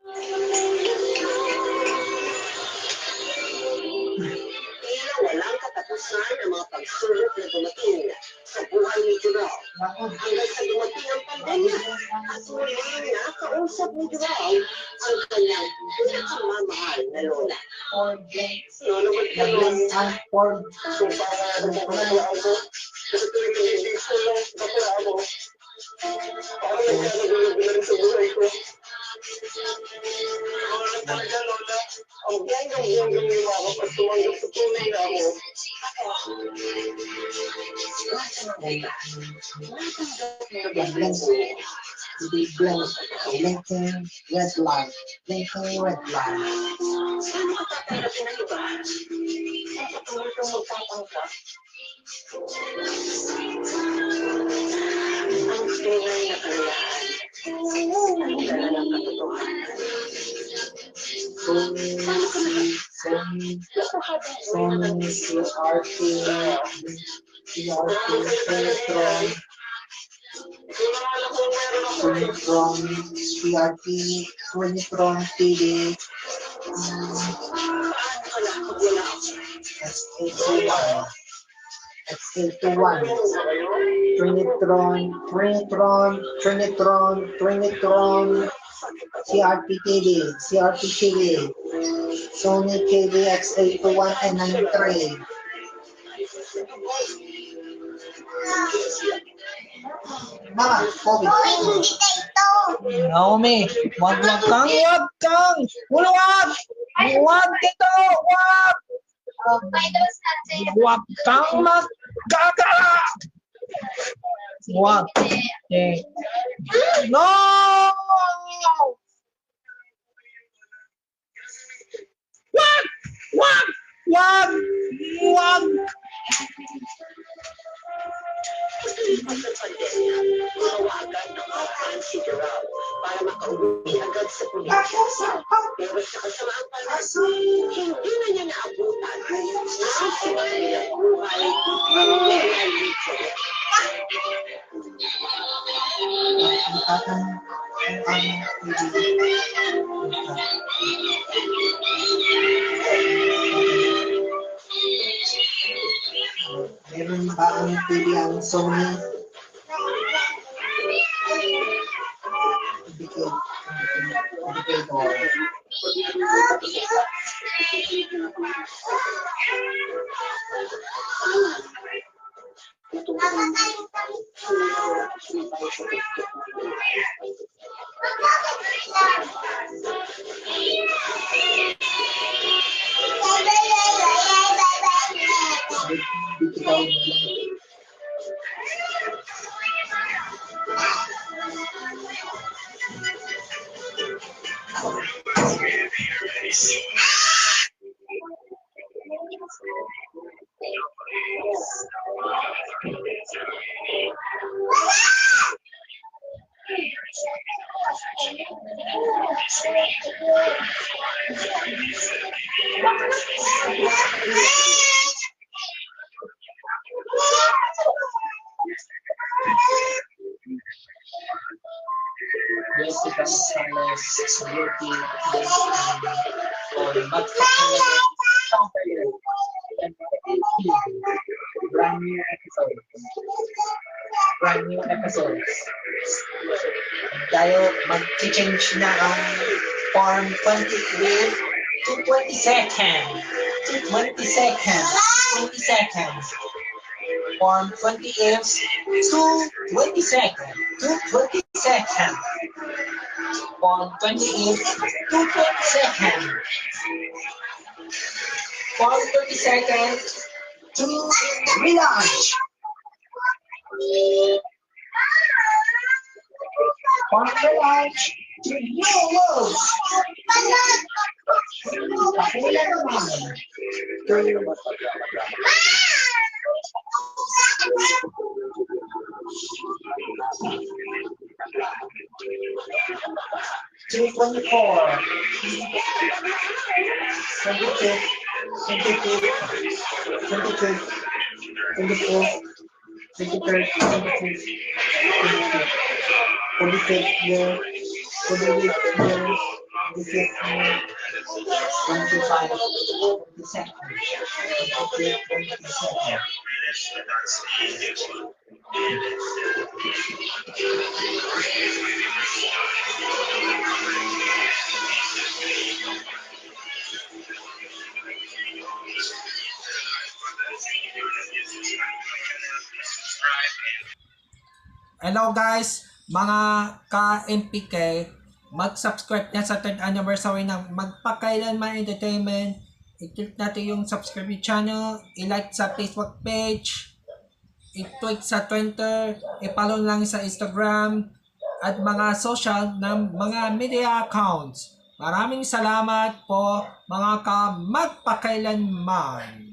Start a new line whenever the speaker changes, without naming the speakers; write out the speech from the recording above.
Tila walang katapusan ang mga pagsulok na dumating sa buhay ni Joral. Hanggang sa dumating ang pandemya at muling nakausap ni Joral ang kanyang pinakamamahal na lola. Lola, ba't ganun? Kung parang panalaan ko, kasi tuwing hindi ko lang napalaan mo, paano nagkakagulo sa buhay ko? Lola talaga, Lola. Ang biyang-biyang yung ako at tumanggap sa tunay na ako.
Blinking red light. Blinking red light.
Saan ka tatanggapin ng iba? Ang patuloy kang magtatanggap? Ang tunay na kalayahan. Ang dala ng katotohanan.
Sony, CRT, Trinitron TV, XA21, Trinitron, CRT TV, Sony TV X821 and 93. Mama, Kobe. Naomi, wag kang. Wag dito, wag. Wag kang magkakala. Wag. No! Wag!
Pagkalipas ng pandemya, gumawa agad ng paraan si Joral para makauwi agad sa probinsya. Pero sa kasamaang palad, hindi na niya naabutan ang sisipan nilang buhay ng Royal Legion.
Meron ba ang TV ang Sony? Jessica Gonzalez, Beauty, brand new episodes. Tayo mag-change na ang Farm 23 to 20 seconds. Farm 20 is to 20 seconds. Farm 20 is to 20 seconds. Farm 30 seconds to relaunch. Farm relaunch to new worlds. Pakula naman. To 24. 22. This is 25 seconds.
Hello guys, mga ka-MPK, mag-subscribe na sa 3rd anniversary ng Magpakailanman Entertainment. I-click natin yung subscribe channel, i-like sa Facebook page, i-tweet sa Twitter, i-follow lang sa Instagram, at mga social ng mga media accounts. Maraming salamat po mga ka-Magpakailanman.